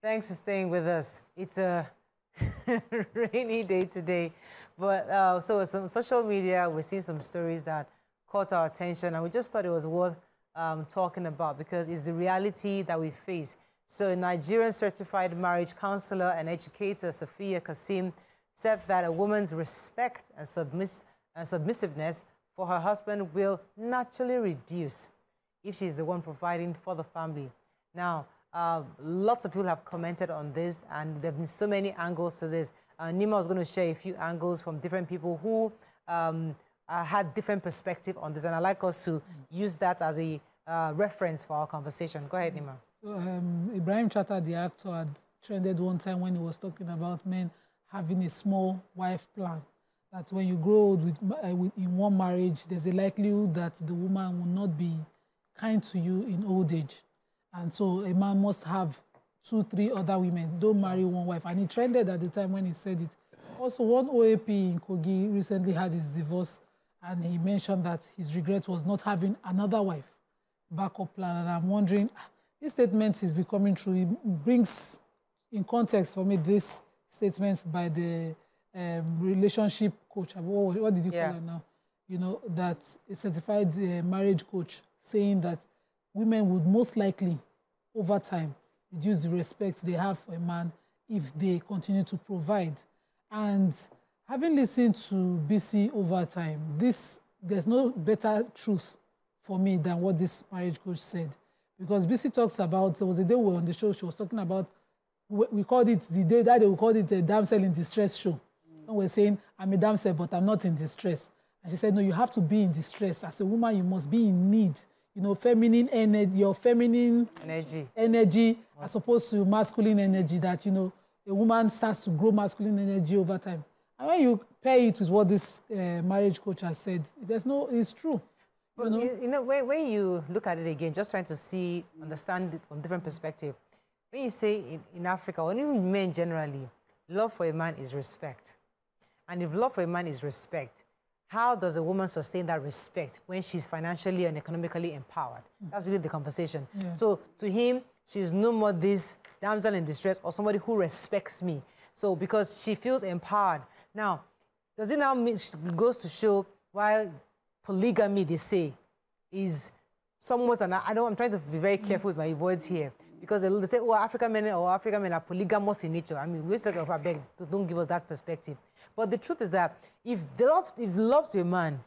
Thanks for staying with us. It's a rainy day today, but so some social media, we're seeing some stories that caught our attention, and we just thought it was worth talking about because it's the reality that we face. So a Nigerian certified marriage counselor and educator, Safiyyah Kassim, said that a woman's respect and submissiveness for her husband will naturally reduce if she's the one providing for the family. Now, lots of people have commented on this, and there have been so many angles to this. Nima was going to share a few angles from different people who had different perspective on this, and I'd like us to use that as a reference for our conversation. Go ahead, Nima. So, Ibrahim Chatta, the actor, had trended one time when he was talking about men having a small wife plan. That when you grow old in one marriage, there's a likelihood that the woman will not be kind to you in old age. And so a man must have 2, 3 other women. Don't marry one wife. And he trended at the time when he said it. Also, one OAP in Kogi recently had his divorce, and he mentioned that his regret was not having another wife, backup plan. And I'm wondering, this statement is becoming true. It brings in context for me this statement by the relationship coach. What did you call her now? You know, that a certified marriage coach saying that women would most likely, over time, reduce the respect they have for a man if they continue to provide. And having listened to BC over time, there's no better truth for me than what this marriage coach said. Because BC talks about, there was a day we were on the show, she was talking about, we called it, the day that we called it a damsel in distress show. And we're saying, I'm a damsel, but I'm not in distress. And she said, no, you have to be in distress. As a woman, you must be in need. You know, feminine energy, your feminine energy as opposed to masculine energy, that, you know, a woman starts to grow masculine energy over time. And when you pair it with what this marriage coach has said, it's true. But, you know, when you look at it again, just trying to understand it from different perspective, when you say in Africa, or even men generally, love for a man is respect. And if love for a man is respect, how does a woman sustain that respect when she's financially and economically empowered? That's really the conversation. Yeah. So to him, she's no more this damsel in distress or somebody who respects me. So because she feels empowered. Now, does it now goes to show why polygamy, they say, is somewhat, and I'm trying to be very careful with my words here, because they say, oh, African men are polygamous in nature. I mean, we say, oh, I beg, don't give us that perspective. But the truth is that if love to a man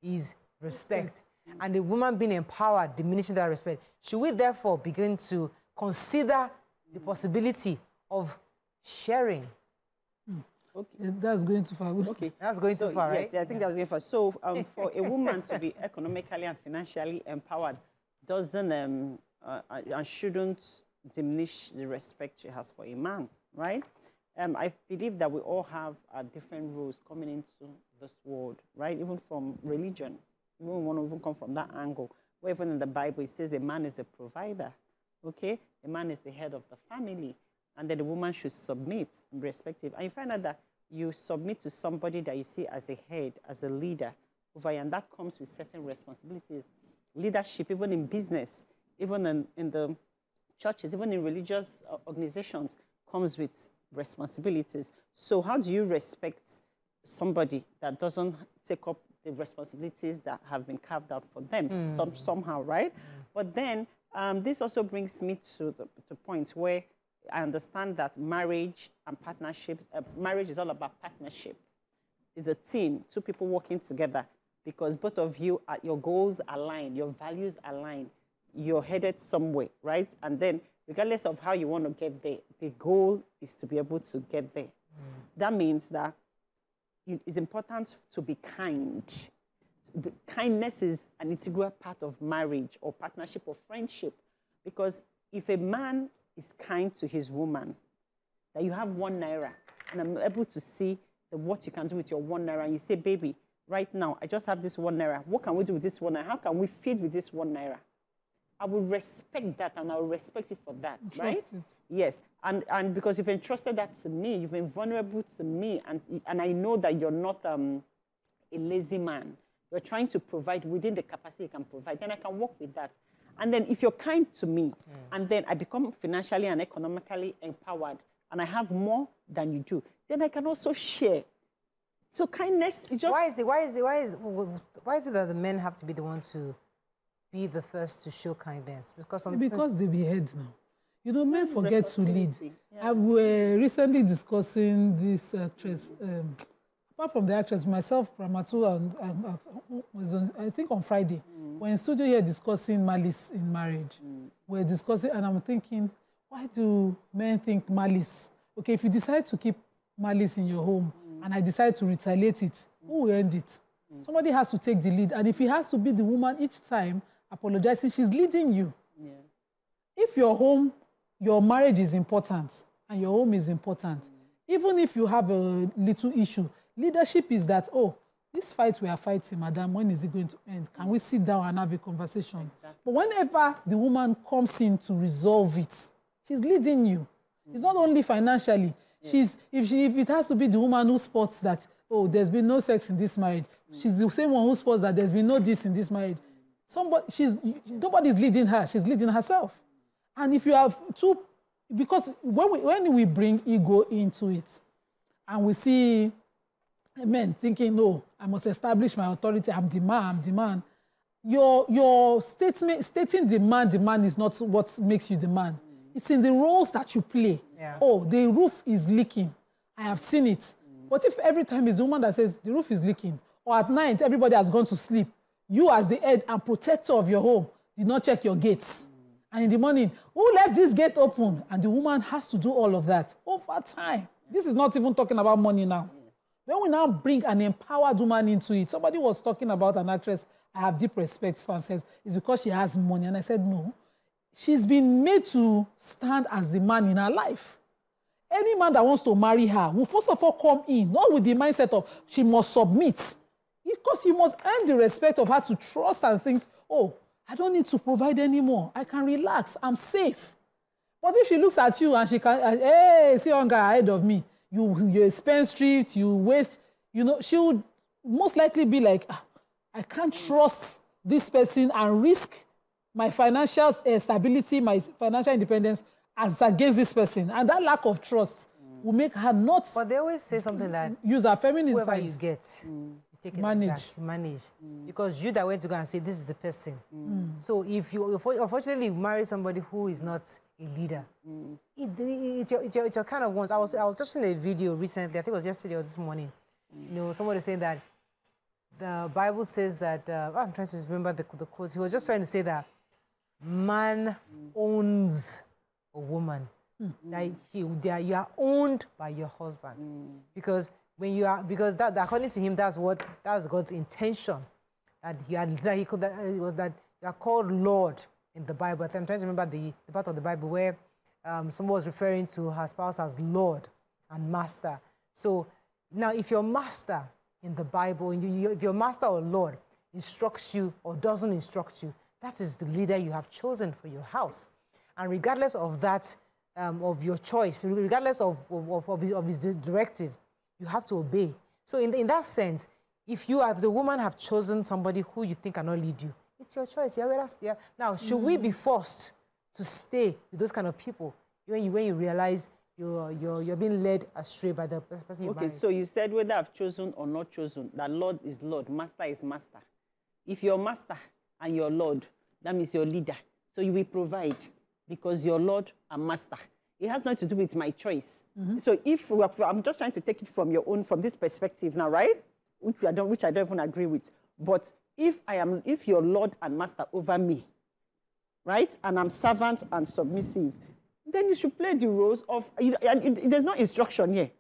is respect, and the woman being empowered diminishing that respect, should we therefore begin to consider the possibility of sharing? Okay. That's going too far. Okay, that's going too far, yes, right? I think that's going far. So for a woman to be economically and financially empowered doesn't and shouldn't diminish the respect she has for a man, right? I believe that we all have different roles coming into this world, right? Even from religion. We want to even come from that angle. Where even in the Bible, it says a man is a provider, okay? A man is the head of the family, and that the woman should submit and be respected. And you find out that you submit to somebody that you see as a head, as a leader over you, and that comes with certain responsibilities. Leadership, even in business, even in the churches, even in religious organizations, comes with responsibilities. So how do you respect somebody that doesn't take up the responsibilities that have been carved out for them somehow, right? But then this also brings me to the point where I understand that marriage and partnership, marriage is all about partnership. It's a team, 2 people working together, because both of you, your goals align, your values align, you're headed somewhere, right? And then regardless of how you want to get there, the goal is to be able to get there. That means that it's important to be kind. Kindness is an integral part of marriage or partnership or friendship, because if a man is kind to his woman, that you have 1 naira, and I'm able to see what you can do with your 1 naira, and you say, baby, right now, I just have this 1 naira. What can we do with this 1 naira? How can we feed with this 1 naira? I will respect that, and I will respect you for that, right? It. Yes, and because you've entrusted that to me, you've been vulnerable to me, and I know that you're not a lazy man. You're trying to provide within the capacity you can provide, and I can work with that. And then if you're kind to me, and then I become financially and economically empowered, and I have more than you do, then I can also share. So kindness is just... Why is it that the men have to be the one to be the first to show kindness? Because they be head now. You know, men forget to lead. Yeah. I was recently discussing this actress, apart from the actress, myself, Pramatu, and was on, I think on Friday, we're in studio here discussing malice in marriage. We're discussing, and I'm thinking, why do men think malice? Okay, if you decide to keep malice in your home, and I decide to retaliate it, who will end it? Somebody has to take the lead. And if it has to be the woman each time apologizing, she's leading you. Yeah. If your home, your marriage is important, and your home is important, even if you have a little issue, leadership is that, oh, this fight we are fighting, madam, when is it going to end? Can we sit down and have a conversation? Exactly. But whenever the woman comes in to resolve it, she's leading you. It's not only financially. Yes. If it has to be the woman who spots that, oh, there's been no sex in this marriage, she's the same one who spots that there's been no this in this marriage. Nobody's leading her, she's leading herself. And if you have two, because when we bring ego into it, and we see men thinking, no, I must establish my authority, I'm the man, your stating the man is not what makes you the man. It's in the roles that you play. Yeah. Oh, the roof is leaking. I have seen it. What if every time it's the woman that says the roof is leaking, or at night everybody has gone to sleep, you as the head and protector of your home did not check your gates. And in the morning, who left this gate open? And the woman has to do all of that over time. This is not even talking about money now. When we now bring an empowered woman into it, somebody was talking about an actress I have deep respect for and says, it's because she has money. And I said, no. She's been made to stand as the man in her life. Any man that wants to marry her will first of all come in, not with the mindset of she must submit. Because you must earn the respect of her to trust and think, oh, I don't need to provide anymore. I can relax. I'm safe. But if she looks at you and she can, hey, see one guy ahead of me, you're a spendthrift, you waste, you know, she would most likely be like, I can't trust this person and risk my financial stability, my financial independence as against this person. And that lack of trust will make her not... But they always say something that... Use her feminine whoever side. You get, you take it manage. Like that, manage. Because you that went to go and say, this is the person. So if you unfortunately marry somebody who is not a leader, it's your kind of ones. I was watching a video recently, I think it was yesterday or this morning. You know, somebody saying that the Bible says that... I'm trying to remember the quote. He was just trying to say that man owns a woman. That you are owned by your husband. Because when you are, because that according to him, that's God's intention. That you are called Lord in the Bible. I'm trying to remember the part of the Bible where someone was referring to her spouse as Lord and Master. So now, if your master in the Bible, if your master or Lord instructs you or doesn't instruct you, that is the leader you have chosen for your house. And regardless of that, of your choice, regardless of his directive, you have to obey. So in that sense, if you as the woman have chosen somebody who you think cannot lead you, it's your choice. Now, should we be forced to stay with those kind of people when you realize you're being led astray by the person you marry? Okay, so you said whether I've chosen or not chosen, that Lord is Lord, Master is Master. If you're Master and you're Lord, that means you're leader. So you will provide because you're Lord and Master. It has nothing to do with my choice. So I'm just trying to take it from this perspective now, right? Which I don't even agree with. But if you're Lord and Master over me, right, and I'm servant and submissive, then you should play the roles of. There's no instruction here.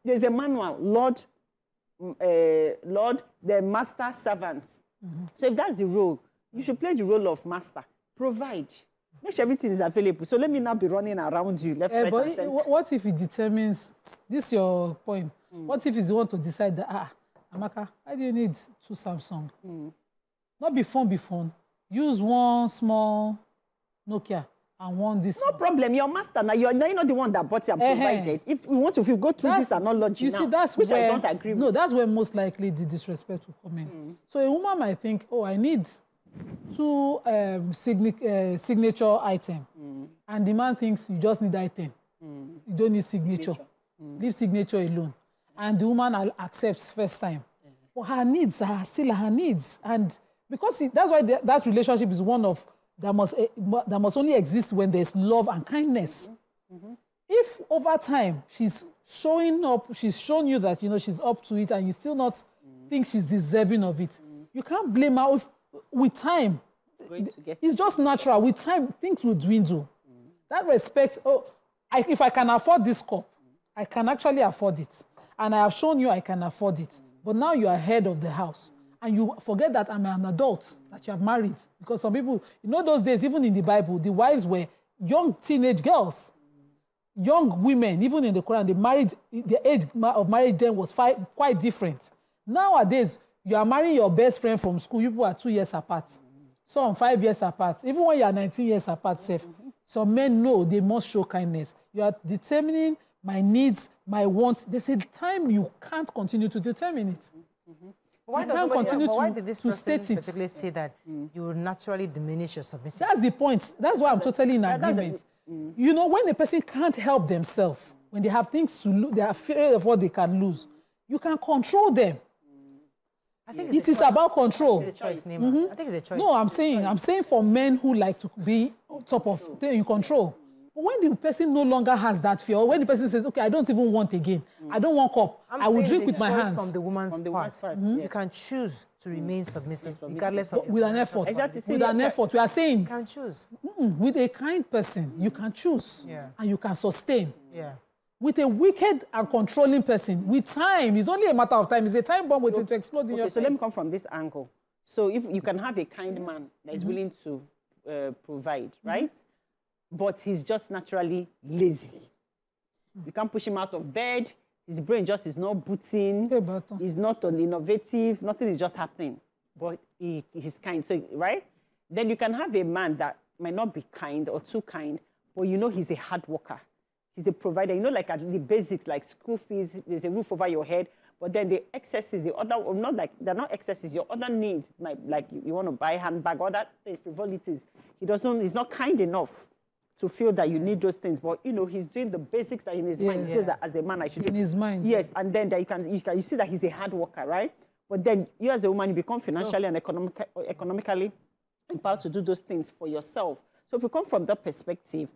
There's a manual. Lord, the Master, servant. So if that's the role, you should play the role of Master. Provide. Make sure everything is available. So let me not be running around you, left, right, and center. What if it determines, this is your point, what if it's the one to decide that, Amaka, why do you need 2 Samsung? Not be phone. Use one small Nokia and one this No problem, you're Master. Now you're not the one that bought it and provided. If we go through this analogy you now, see, that's which where, I don't agree with. No, that's where most likely the disrespect will come in. So a woman might think, oh, I need two signature item, and the man thinks you just need item. You don't need signature. Leave signature alone. And the woman accepts first time. But her needs are still her needs. And because that's why that relationship is one of that must only exist when there's love and kindness. If over time she's showing up, she's shown you that she's up to it, and you still not think she's deserving of it, you can't blame her. With time, it's just natural. With time, things will dwindle. That respect. If I can afford this cup, I can actually afford it, and I have shown you I can afford it. But now you are head of the house, and you forget that I'm an adult, that you have married. Because some people, those days, even in the Bible, the wives were young teenage girls, young women. Even in the Quran, the age of marriage then was quite different. Nowadays, you are marrying your best friend from school. You people are 2 years apart. Some 5 years apart. Even when you are 19 years apart, some men know they must show kindness. You are determining my needs, my wants. There's a time you can't continue to determine it. Why did this person particularly say that you will naturally diminish your submissiveness? That's the point. That's why I'm totally in agreement. When the person can't help themselves, when they have things to lose, they are afraid of what they can lose, you can control them. I think it is about control. It's a choice, Nima. I think it's a choice. No, I'm saying for men who like to be on top of, in control. But when the person no longer has that fear, or when the person says, okay, I don't even want again, I don't want cup, I will drink with my hands. From the woman's part. Yes. You can choose to remain submissive, regardless of... With an effort. Exactly. With an effort. We are saying... You can choose. With a kind person, you can choose. And you can sustain. Yeah. With a wicked and controlling person, with time, it's only a matter of time. It's a time bomb waiting to explode in your face. So let me come from this angle. So if you can have a kind man that is willing to provide, right? But he's just naturally lazy. You can't push him out of bed. His brain just is not booting. He's not innovative. Nothing is just happening. But he's kind, so right? Then you can have a man that might not be kind or too kind, but he's a hard worker. He's a provider. Like at the basics, like school fees, there's a roof over your head. But then the excesses, they're not excesses, your other needs, like you want to buy a handbag, other frivolities. He's not kind enough to feel that you need those things. But, he's doing the basics that in his mind. He feels that as a man, I should do. In his mind. Yes, and then that you see that he's a hard worker, right? But then you as a woman, you become financially and economically empowered to do those things for yourself. So if you come from that perspective,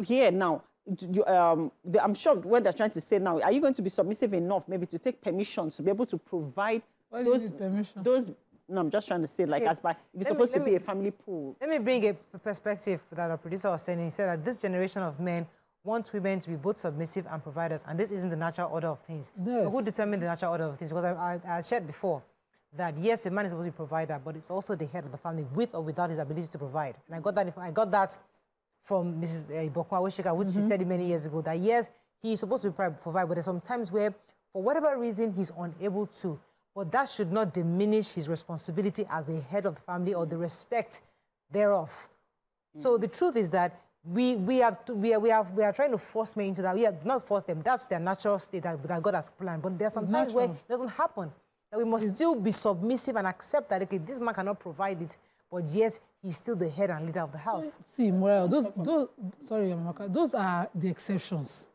here now, I'm sure what they're trying to say now, are you going to be submissive enough maybe to take permission to be able to provide permission? No, I'm just trying to say, like, if it's supposed to be a family pool. Let me bring a perspective that our producer was saying. He said that this generation of men want women to be both submissive and providers, and this isn't the natural order of things. Yes. So who determined the natural order of things? Because I shared before that, yes, a man is supposed to be a provider, but it's also the head of the family with or without his ability to provide. And I got that from Mrs. Ibokwa, which she said many years ago, that yes, he's supposed to provide, but there's some times where, for whatever reason, he's unable to. But that should not diminish his responsibility as the head of the family or the respect thereof. So the truth is that we are trying to force men into that. We have not forced them. That's their natural state that God has planned. But there are some times where it doesn't happen. That we must still be submissive and accept that, okay, this man cannot provide it, but yet he's still the head and leader of the house. See, Morel, those are the exceptions.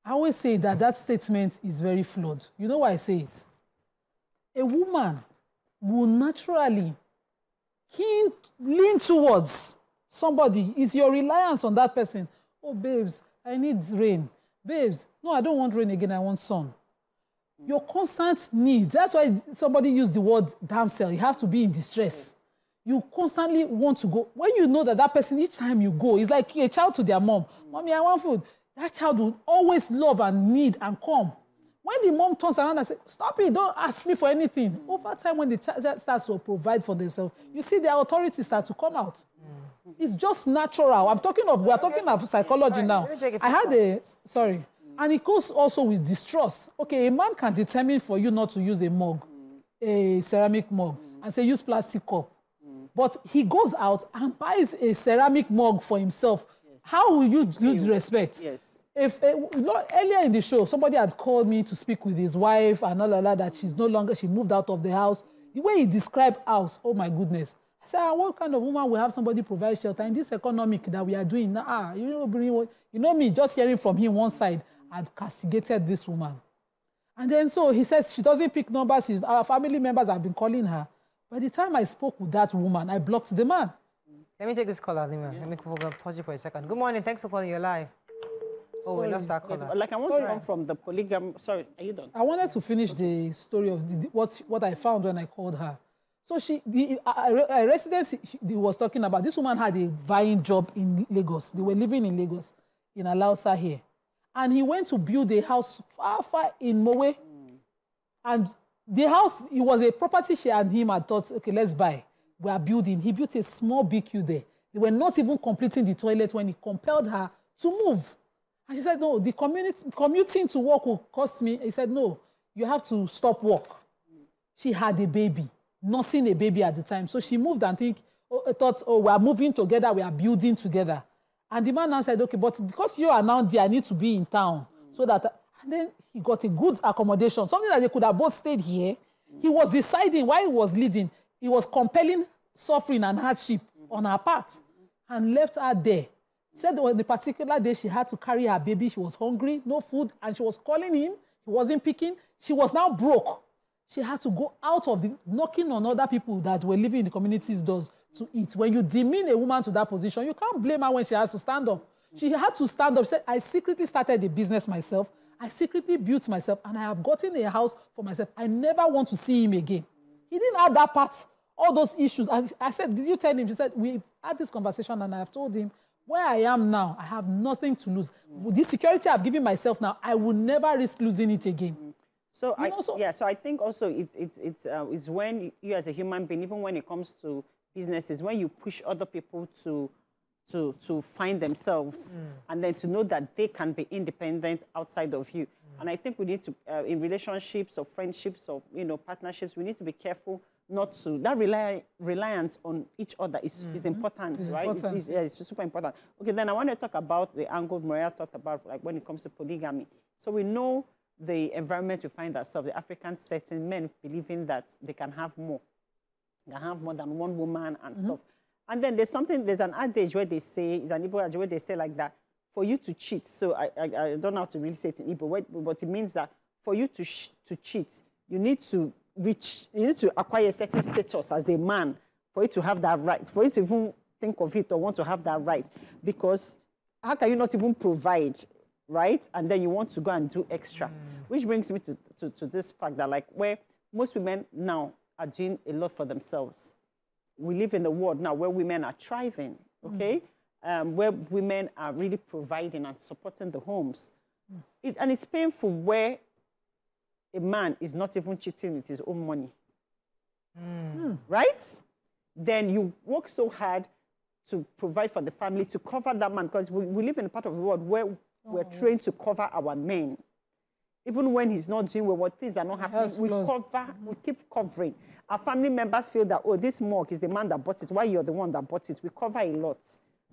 I always say that statement is very flawed. You know why I say it? A woman will naturally lean towards somebody. Is your reliance on that person? Oh, babes, I need rain. Babes, no, I don't want rain again, I want sun. Your constant need. That's why somebody used the word damsel. You have to be in distress. You constantly want to go. When you know that person, each time you go, it's like a child to their mom. Mommy, I want food. That child will always love and need and come. When the mom turns around and says, stop it, don't ask me for anything. Over time, when the child starts to provide for themselves, you see their authority start to come out. It's just natural. we're talking of psychology now. Sorry. And it goes also with distrust. Okay, a man can determine for you not to use a mug, a ceramic mug, and say use plastic cup. But he goes out and buys a ceramic mug for himself. How will you respect? Yes. If earlier in the show, somebody had called me to speak with his wife and all of that, she moved out of the house. The way he described house, oh my goodness. I said, what kind of woman will have somebody provide shelter in this economic that we are doing now? You know me, just hearing from him one side, I'd castigated this woman. And then so he says she doesn't pick numbers. Our family members have been calling her. By the time I spoke with that woman, I blocked the man. Let me take this call, Alima. Let me pause you for a second. Good morning. Thanks for calling. You're live. Oh, we lost our caller. Like I want to come from the polygamy. Sorry, are you done? I wanted to finish the story of what I found when I called her. So a resident he was talking about, this woman had a vying job in Lagos. They were living in Lagos, in Alausa here. And he went to build a house far in Mowe. And the house, it was a property she and him had thought, okay, let's buy. We are building. He built a small BQ there. They were not even completing the toilet when he compelled her to move. And she said, no, the commuting to work will cost me. He said, no, you have to stop work. She had a baby, nursing a baby at the time. So she moved and thought, oh, we are moving together, we are building together. And the man now said, okay, but because you are now there, I need to be in town. So that, and then he got a good accommodation, something that they could have both stayed here. He was deciding while he was leading, he was compelling suffering and hardship on her part and left her there. Said on the particular day she had to carry her baby, she was hungry, no food, and she was calling him, he wasn't picking. She was now broke. She had to go out of knocking on other people that were living in the community's doors to eat. When you demean a woman to that position, you can't blame her when she has to stand up. She had to stand up. She said, I secretly started a business myself. I secretly built myself, and I have gotten a house for myself. I never want to see him again. He didn't add that part, all those issues. And I said, did you tell him? She said, we had this conversation, and I have told him, where I am now, I have nothing to lose. With this security I've given myself now, I will never risk losing it again. So I think also it's when you as a human being, even when it comes to businesses, when you push other people to find themselves and then to know that they can be independent outside of you. And I think we need to, in relationships or friendships or partnerships, we need to be careful not to, that reliance on each other is important, right? Important. It's super important. Okay, then I want to talk about the angle Maria talked about, like when it comes to polygamy. So we know the environment we find ourselves, the African setting, men believing that they can have more. They can have more than one woman and stuff. And then there's an adage where they say, it's an Igbo adage where they say like that, for you to cheat. So I don't know how to really say it in Igbo, but it means that for you to cheat, you need to acquire a certain status as a man for you to have that right, for you to even think of it or want to have that right. Because how can you not even provide, right? And then you want to go and do extra. Which brings me to this fact that, like, where most women now are doing a lot for themselves. We live in the world now where women are thriving, okay? Where women are really providing and supporting the homes. And it's painful where a man is not even cheating with his own money. Right? Then you work so hard to provide for the family, to cover that man, because we live in a part of the world where we're trained to cover our men. Even when he's not doing well, what things are not happening, we keep covering. Our family members feel that, oh, this mug is the man that bought it. Why you're the one that bought it? We cover a lot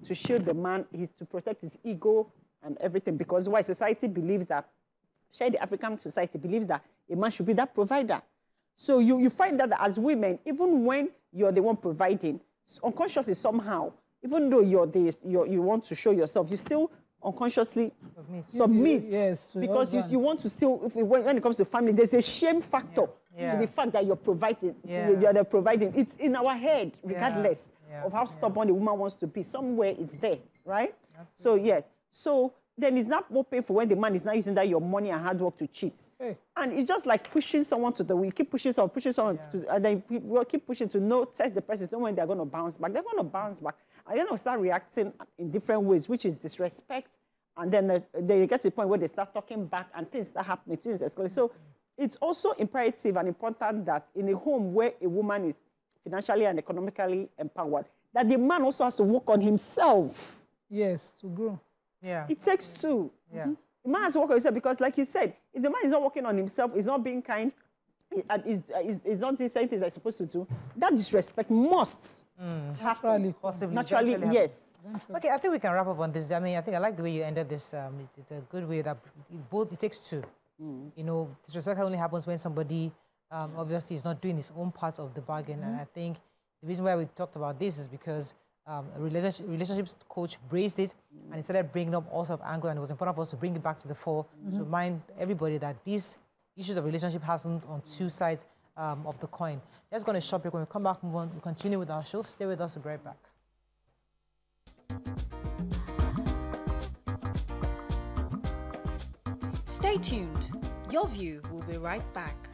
to shield the man, to protect his ego and everything. Because why society believes that, the African society believes that a man should be that provider. So you find that as women, even when you're the one providing, unconsciously somehow, even though you want to show yourself, you still unconsciously submit. Yes, because you want to still, when it comes to family, there's a shame factor to the fact that you're providing. You're providing. It's in our head, regardless of how stubborn a woman wants to be. Somewhere it's there, right? Absolutely. So yes. So then it's not more painful when the man is not using that your money and hard work to cheat. And it's just like pushing someone to the wall. You keep pushing someone to, and then you keep pushing to test the person, know when they're going to bounce back. They're going to bounce back. And then they'll start reacting in different ways, which is disrespect. And then they get to the point where they start talking back and things start happening, things escalate. So it's also imperative and important that in a home where a woman is financially and economically empowered, that the man also has to work on himself. Yes, to grow. Yeah. It takes two. Yeah. The man has to work on himself because, like you said, if the man is not working on himself, he's not being kind, he's not doing certain things he's supposed to do, that disrespect must happen. Naturally, yes. Okay, I think we can wrap up on this. I mean, I think I like the way you ended this. It's a good way that it takes two. You know, disrespect only happens when somebody obviously is not doing his own part of the bargain. And I think The reason why we talked about this is because a relationships coach raised it, and he started bringing up all sorts of angles, and it was important for us to bring it back to the fore to remind everybody that these issues of relationship hasn't on two sides of the coin. Let's go on a short break. When we come back, move on, we continue with our show. Stay with us, we'll be right back. Stay tuned. Your View will be right back.